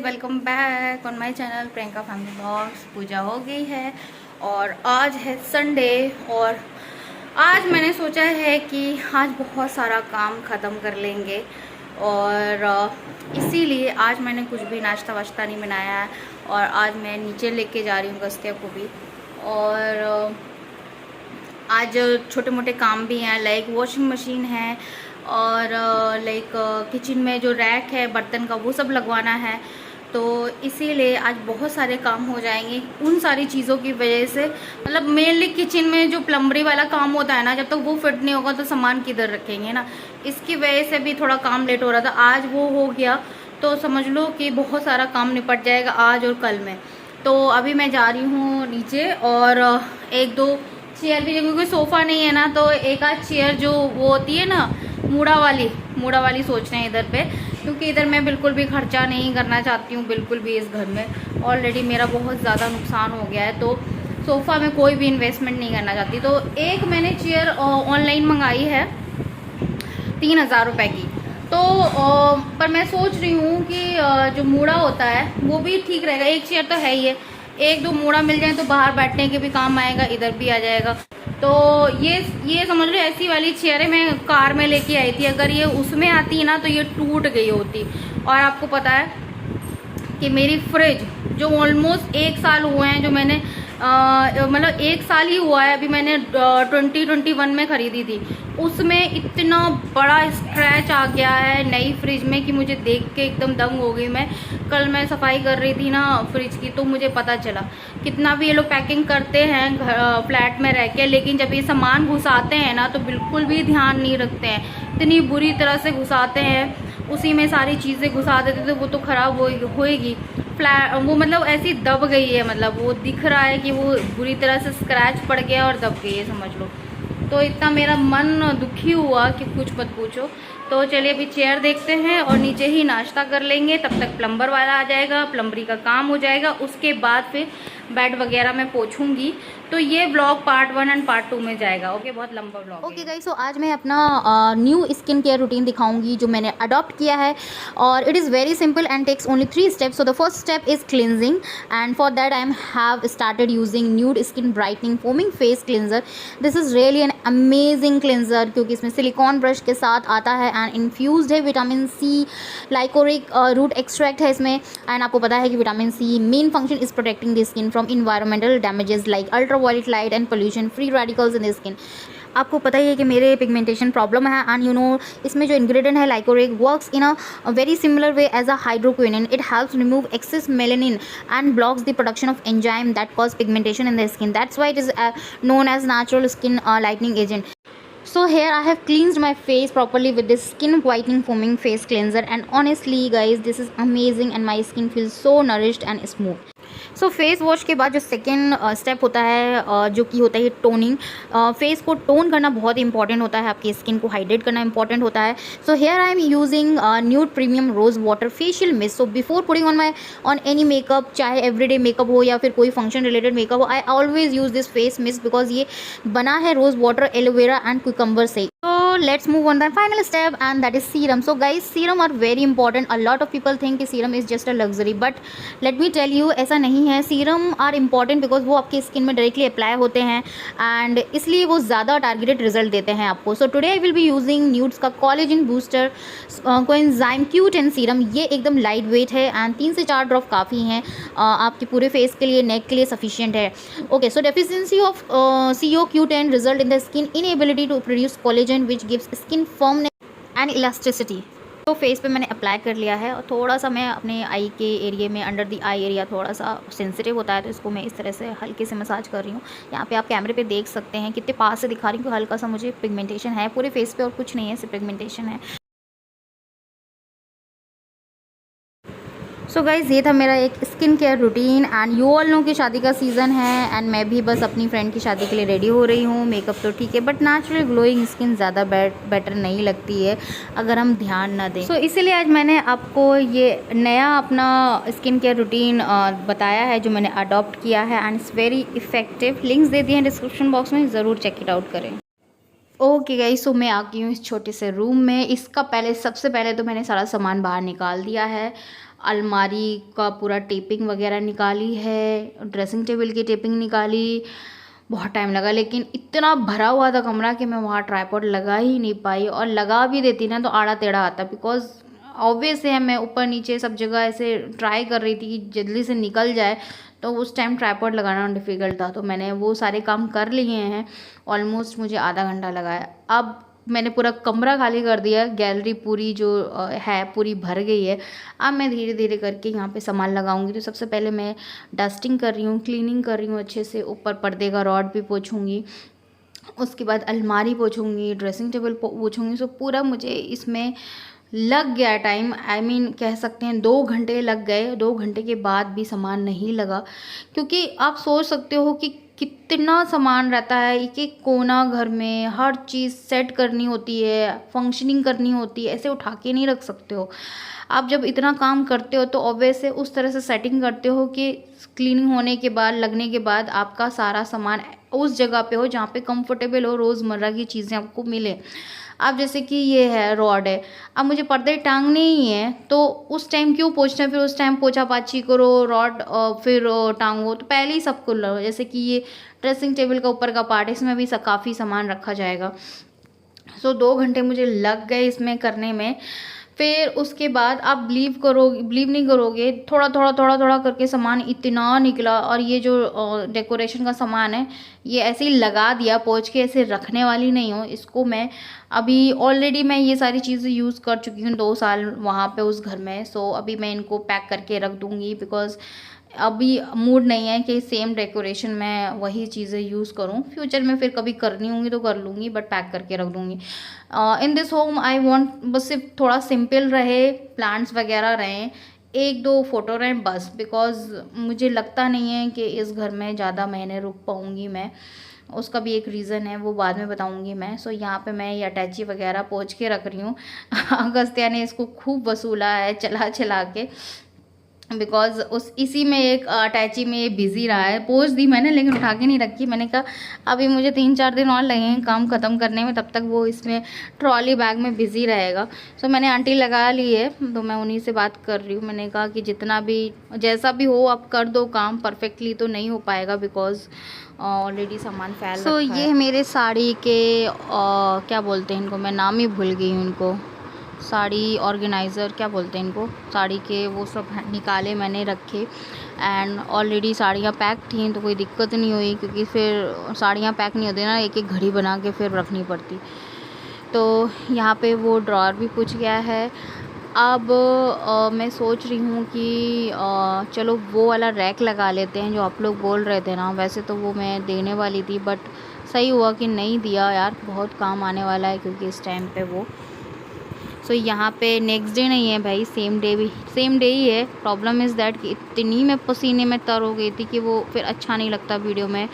Welcome back on my channel Priyanka family blogs. पूजा हो गई है और आज है संडे और आज मैंने सोचा है कि आज बहुत सारा काम ख़त्म कर लेंगे और इसीलिए आज मैंने कुछ भी नाश्ता वाश्ता नहीं बनाया है और आज मैं नीचे लेके जा रही हूँ गस्तिया को भी। और आज छोटे मोटे काम भी हैं, लाइक वॉशिंग मशीन है और लाइक किचन में जो रैक है बर्तन का वो सब लगवाना है, तो इसीलिए आज बहुत सारे काम हो जाएंगे। उन सारी चीज़ों की वजह से मतलब मेनली किचन में जो प्लम्बरी वाला काम होता है ना, जब तक वो फिट नहीं होगा तो सामान किधर रखेंगे ना, इसकी वजह से भी थोड़ा काम लेट हो रहा था। आज वो हो गया तो समझ लो कि बहुत सारा काम निपट जाएगा आज और कल में। तो अभी मैं जा रही हूँ नीचे और एक दो चेयर भी, क्योंकि सोफ़ा नहीं है ना, तो एक आध चेयर जो वो होती है ना मूड़ा वाली सोच रहे हैं इधर पे, क्योंकि इधर मैं बिल्कुल भी खर्चा नहीं करना चाहती हूँ बिल्कुल भी। इस घर में ऑलरेडी मेरा बहुत ज़्यादा नुकसान हो गया है, तो सोफ़ा में कोई भी इन्वेस्टमेंट नहीं करना चाहती। तो एक मैंने चेयर ऑनलाइन मंगाई है 3000 रुपये की, तो पर मैं सोच रही हूँ कि जो मूड़ा होता है वो भी ठीक रहेगा। एक चेयर तो है ही है, एक दो मूड़ा मिल जाए तो बाहर बैठने के भी काम आएगा, इधर भी आ जाएगा। तो ये समझ लो ऐसी वाली चेयरें मैं कार में लेके आई थी, अगर ये उसमें आती ना तो ये टूट गई होती। और आपको पता है कि मेरी फ्रिज जो ऑलमोस्ट 1 साल हुए हैं, जो मैंने मतलब 1 साल ही हुआ है, अभी मैंने 2021 में ख़रीदी थी, उसमें इतना बड़ा स्क्रैच आ गया है नई फ्रिज में कि मुझे देख के एकदम दंग हो गई मैं। कल मैं सफाई कर रही थी ना फ्रिज की, तो मुझे पता चला कितना भी ये लोग पैकिंग करते हैं फ्लैट में रह के, लेकिन जब ये सामान घुसाते हैं ना तो बिल्कुल भी ध्यान नहीं रखते हैं, इतनी बुरी तरह से घुसाते हैं, उसी में सारी चीज़ें घुसा देते तो वो तो ख़राब होएगी। फ्लैट वो मतलब ऐसी दब गई है, मतलब वो दिख रहा है कि वो बुरी तरह से स्क्रैच पड़ गया और दब गई है समझ लो। तो इतना मेरा मन दुखी हुआ कि कुछ मत पूछो। तो चलिए अभी चेयर देखते हैं और नीचे ही नाश्ता कर लेंगे, तब तक प्लम्बर वाला आ जाएगा, प्लम्बरी का काम हो जाएगा, उसके बाद फिर बेड वगैरह मैं पोछूंगी। तो ये व्लॉग पार्ट 1 एंड पार्ट 2 में जाएगा। ओके, बहुत लंबा व्लॉग। ओके गाइस, सो आज मैं अपना न्यू स्किन केयर रूटीन दिखाऊंगी जो मैंने अडॉप्ट किया है, और it is very simple and takes only 3 steps. So the first step is cleansing, and for that I have started using nude skin brightening foaming face cleanser. This is really an amazing cleanser, क्योंकि इसमें silicone brush के साथ आता है and infused है vitamin C liquorice root extract है इसमें। And आपको पता है कि vitamin C main function is protecting the skin from environmental damages like ultraviolet light and pollution free radicals in the skin. आपको पता ही है कि मेरे पिगमेंटेशन प्रॉब्लम है, एंड यू नो इसमें जो इंग्रेडिएंट है licorice works in a very similar way as a hydroquinone. It helps remove excess melanin and blocks the production of enzyme that cause pigmentation in the skin. That's why it is known as natural skin lightening agent. So here I have cleansed my face properly with this skin whitening foaming face cleanser, and honestly guys this is amazing and my skin feels so nourished and smooth. So face wash के बाद जो second step होता है जो कि होता है toning. Face को टोन करना बहुत इंपॉर्टेंट होता है, आपकी स्किन को हाइड्रेट करना इंपॉर्टेंट होता है। So here I am using nude premium rose water facial mist. So before putting on any makeup, चाहे एवरीडे मेकअप हो या फिर कोई फंक्शन रिलेटेड मेकअप हो, I always use this face mist because ये बना है rose water, aloe vera and cucumber से। So let's move on the final step, and that is serum. So guys, serum are very important. A lot of people think कि serum is just a luxury, but let me tell you ऐसा नहीं है। serum are important because वो आपके skin में directly apply होते हैं and इसलिए वो ज़्यादा टारगेटेड रिजल्ट देते हैं आपको। So today I will be using Nuuds का collagen booster coenzyme Q10 serum. ये एकदम लाइट वेट है एंड 3 से 4 ड्रॉप काफ़ी हैं आपके पूरे फेस के लिए, नेक के लिए सफिशिएंट है। Okay, so deficiency of CO Q10 result in the skin inability to produce collagen which gives skin firmness and elasticity. तो फेस पे मैंने अप्लाई कर लिया है और थोड़ा सा मैं अपने आई के एरिया में, अंडर द आई एरिया थोड़ा सा सेंसिटिव होता है, तो इसको मैं इस तरह से हल्के से मसाज कर रही हूँ। यहाँ पे आप कैमरे पे देख सकते हैं कितने पास से दिखा रही हूँ कि हल्का सा मुझे पिगमेंटेशन है पूरे फेस पे, और कुछ नहीं है, सिर्फ पिगमेंटेशन है। सो गाइज़ ये था मेरा एक skin care routine, and you all know कि शादी का सीज़न है एंड मैं भी बस अपनी फ्रेंड की शादी के लिए रेडी हो रही हूँ। मेकअप तो ठीक है, बट नेचुरल ग्लोइंग स्किन ज़्यादा बेटर नहीं लगती है अगर हम ध्यान ना दें। सो इसीलिए आज मैंने आपको ये नया अपना स्किन केयर रूटीन बताया है जो मैंने अडॉप्ट किया है, and it's very effective. Links दे दिए हैं डिस्क्रिप्शन बॉक्स में, ज़रूर चेक इट आउट करें। ओके गाइस, सो मैं आ गई हूँ इस छोटे से रूम में। इसका सबसे पहले तो मैंने सारा सामान बाहर निकाल दिया है। अलमारी का पूरा टेपिंग वगैरह निकाली है, ड्रेसिंग टेबल की टेपिंग निकाली। बहुत टाइम लगा, लेकिन इतना भरा हुआ था कमरा कि मैं वहाँ ट्राइपॉड लगा ही नहीं पाई, और लगा भी देती ना तो आड़ा टेढ़ा आता, बिकॉज ऑब्वियस है मैं ऊपर नीचे सब जगह ऐसे ट्राई कर रही थी कि जल्दी से निकल जाए, तो उस टाइम ट्राइपॉड लगाना डिफ़िकल्ट था। तो मैंने वो सारे काम कर लिए हैं, ऑलमोस्ट मुझे आधा घंटा लगा है। अब मैंने पूरा कमरा खाली कर दिया, गैलरी पूरी जो है पूरी भर गई है। अब मैं धीरे धीरे करके यहाँ पे सामान लगाऊंगी। तो सबसे पहले मैं डस्टिंग कर रही हूँ, क्लीनिंग कर रही हूँ अच्छे से, ऊपर पर्दे का रॉड भी पोंछूंगी, उसके बाद अलमारी पोंछूंगी, ड्रेसिंग टेबल पोंछूंगी। सो पूरा मुझे इसमें लग गया टाइम, आई मीन कह सकते हैं 2 घंटे लग गए। 2 घंटे के बाद भी सामान नहीं लगा, क्योंकि आप सोच सकते हो कि कितना सामान रहता है, एक एक कोना घर में हर चीज़ सेट करनी होती है, फंक्शनिंग करनी होती है, ऐसे उठा के नहीं रख सकते हो। आप जब इतना काम करते हो तो ऑब्वियस है उस तरह से सेटिंग करते हो कि क्लीनिंग होने के बाद, लगने के बाद आपका सारा सामान उस जगह पे हो जहाँ पे कंफर्टेबल हो, रोज़मर्रा की चीज़ें आपको मिले। अब जैसे कि ये है रॉड है, अब मुझे पर्दे टांगने ही है, तो उस टाइम क्यों पोंछना है, फिर उस टाइम पोछा पाछी करो, रॉड फिर टांगो, तो पहले ही सब खुल लो। जैसे कि ये ड्रेसिंग टेबल का ऊपर का पार्ट, इसमें भी काफ़ी सामान रखा जाएगा। सो 2 घंटे मुझे लग गए इसमें करने में। फिर उसके बाद आप बिलीव नहीं करोगे, थोड़ा थोड़ा करके सामान इतना निकला। और ये जो डेकोरेशन का सामान है, ये ऐसे ही लगा दिया, पोंछ के ऐसे रखने वाली नहीं हो इसको मैं। अभी ऑलरेडी मैं ये सारी चीज़ें यूज़ कर चुकी हूँ 2 साल वहाँ पे उस घर में। सो अभी मैं इनको पैक करके रख दूँगी, बिकॉज़ अभी मूड नहीं है कि सेम डेकोरेशन में वही चीज़ें यूज़ करूँ। फ्यूचर में फिर कभी करनी होंगी तो कर लूँगी, बट पैक करके रख दूँगी। In this home I want बस सिर्फ थोड़ा सिंपल रहे, प्लांट्स वगैरह रहें, 1-2 फ़ोटो रहें बस, बिकॉज़ मुझे लगता नहीं है कि इस घर में ज़्यादा महीने रुक पाऊँगी मैं। उसका भी एक रीज़न है, वो बाद में बताऊँगी मैं। सो यहाँ पे मैं ये अटैची वगैरह पोंछ के रख रही हूँ। अगस्त्या ने इसको खूब वसूला है चला चला के, बिकॉज इसी में एक अटैची में ये बिज़ी रहा है। पोंछ दी मैंने, लेकिन उठा के नहीं रखी। मैंने कहा अभी मुझे 3-4 दिन और लगेंगे काम ख़त्म करने में, तब तक वो इसमें ट्रॉली बैग में बिज़ी रहेगा। सो मैंने आंटी लगा ली है, तो मैं उन्हीं से बात कर रही हूँ। मैंने कहा कि जितना भी जैसा भी हो आप कर दो काम, परफेक्टली तो नहीं हो पाएगा बिकॉज ऑलरेडी सामान फैल रखा है। ये है मेरे साड़ी के क्या बोलते हैं इनको, मैं नाम ही भूल गई हूँ इनको, साड़ी ऑर्गेनाइज़र क्या बोलते हैं इनको, साड़ी के वो सब निकाले मैंने रखे। एंड ऑलरेडी साड़ियाँ पैक थी तो कोई दिक्कत नहीं हुई, क्योंकि फिर साड़ियाँ पैक नहीं होती ना, एक एक घड़ी बना के फिर रखनी पड़ती। तो यहाँ पे वो ड्रॉअर भी पूछ गया है। अब मैं सोच रही हूँ कि चलो वो वाला रैक लगा लेते हैं जो आप लोग बोल रहे थे ना। वैसे तो वो मैं देने वाली थी, बट सही हुआ कि नहीं दिया यार, बहुत काम आने वाला है क्योंकि इस टाइम पे वो। सो यहाँ पे नेक्स्ट डे नहीं है भाई, सेम डे ही है। प्रॉब्लम इज़ दैट कि इतनी मैं पसीने में तर हो गई थी कि वो फिर अच्छा नहीं लगता वीडियो में।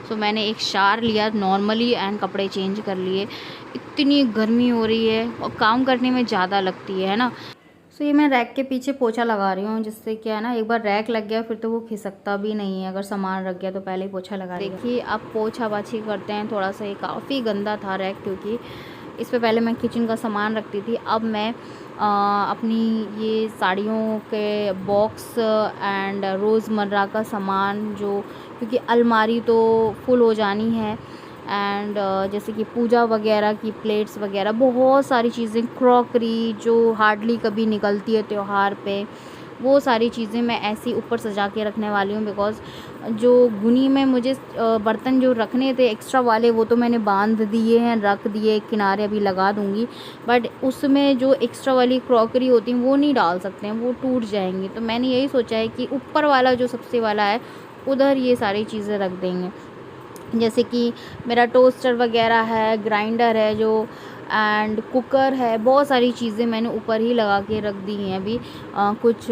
सो मैंने एक शावर लिया नॉर्मली एंड कपड़े चेंज कर लिए। इतनी गर्मी हो रही है और काम करने में ज़्यादा लगती है ना। सो ये मैं रैक के पीछे पोछा लगा रही हूँ, जिससे क्या है ना, एक बार रैक लग गया फिर तो वो खिसकता भी नहीं है। अगर सामान रख गया तो पहले ही पोछा लगा। देखिए अब पोछा पाछी करते हैं थोड़ा सा। ये काफ़ी गंदा था रैक, क्योंकि इस पे पहले मैं किचन का सामान रखती थी। अब मैं अपनी ये साड़ियों के बॉक्स एंड रोज़मर्रा का सामान जो, क्योंकि अलमारी तो फुल हो जानी है, एंड जैसे कि पूजा वगैरह की प्लेट्स वगैरह, बहुत सारी चीज़ें, क्रॉकरी जो हार्डली कभी निकलती है त्यौहार पे, वो सारी चीज़ें मैं ऐसे ही ऊपर सजा के रखने वाली हूँ। बिकॉज़ जो गुनी में मुझे बर्तन जो रखने थे एक्स्ट्रा वाले, वो तो मैंने बांध दिए हैं, रख दिए किनारे, अभी लगा दूँगी। बट उसमें जो एक्स्ट्रा वाली क्रॉकरी होती हैं वो नहीं डाल सकते हैं, वो टूट जाएंगी। तो मैंने यही सोचा है कि ऊपर वाला जो सबसे वाला है उधर ये सारी चीज़ें रख देंगे। जैसे कि मेरा टोस्टर वगैरह है, ग्राइंडर है जो, एंड कुकर है, बहुत सारी चीज़ें मैंने ऊपर ही लगा के रख दी हैं अभी। कुछ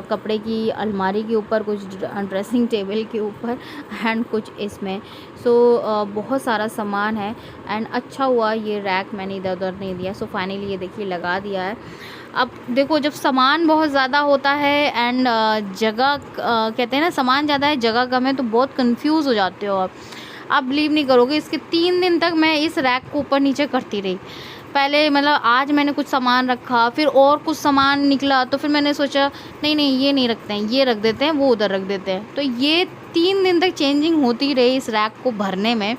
कपड़े की अलमारी के ऊपर, कुछ ड्रेसिंग टेबल के ऊपर, एंड कुछ इसमें। सो बहुत सारा सामान है। एंड अच्छा हुआ ये रैक मैंने इधर उधर नहीं दिया। सो फाइनली ये देखिए लगा दिया है। अब देखो, जब सामान बहुत ज़्यादा होता है एंड जगह कहते हैं ना, सामान ज़्यादा है जगह कम है, तो बहुत कंफ्यूज हो जाते हो आप बिलीव नहीं करोगे, इसके 3 दिन तक मैं इस रैक को ऊपर नीचे करती रही। पहले मतलब आज मैंने कुछ सामान रखा, फिर और कुछ सामान निकला, तो फिर मैंने सोचा नहीं नहीं ये नहीं रखते हैं, ये रख देते हैं, वो उधर रख देते हैं। तो ये 3 दिन तक चेंजिंग होती रही इस रैक को भरने में।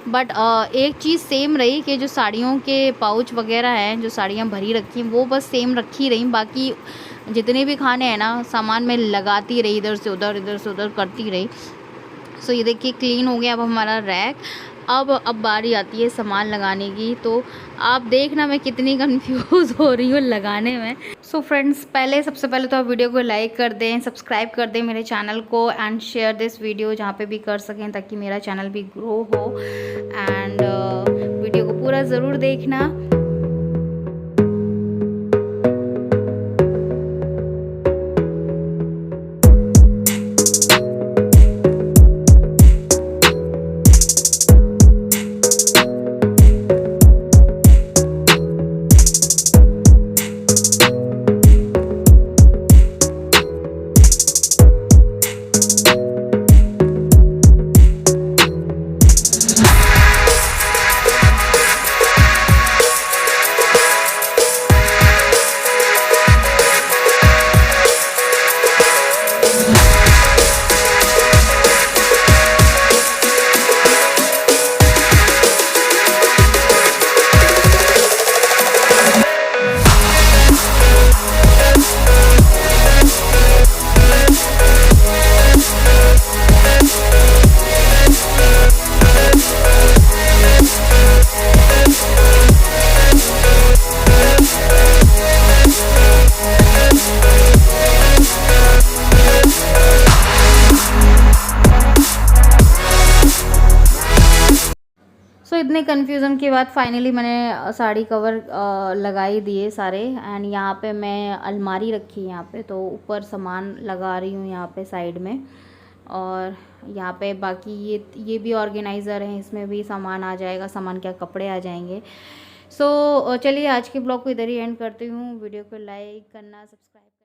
बट एक चीज़ सेम रही कि जो साड़ियों के पाउच वगैरह हैं, जो साड़ियाँ भरी रखी हैं, वो बस सेम रखी रही। बाकी जितने भी खाने हैं ना, सामान मैं लगाती रही, इधर से उधर करती रही। सो ये देखिए क्लीन हो गया अब हमारा रैक। अब बारी आती है सामान लगाने की, तो आप देखना मैं कितनी कंफ्यूज हो रही हूँ लगाने में। सो फ्रेंड्स, सबसे पहले तो आप वीडियो को लाइक कर दें, सब्सक्राइब कर दें मेरे चैनल को, एंड शेयर दिस वीडियो जहाँ पे भी कर सकें, ताकि मेरा चैनल भी ग्रो हो। एंड वीडियो को पूरा ज़रूर देखना। इतने कन्फ्यूज़न के बाद फाइनली मैंने साड़ी कवर लगा ही दिए सारे। एंड यहाँ पे मैं अलमारी रखी है यहाँ पे, तो ऊपर सामान लगा रही हूँ यहाँ पे साइड में। और यहाँ पे बाकी ये भी ऑर्गेनाइज़र है, इसमें भी सामान आ जाएगा, सामान क्या कपड़े आ जाएंगे। सो चलिए आज के ब्लॉग को इधर ही एंड करती हूँ। वीडियो को लाइक करना, सब्सक्राइब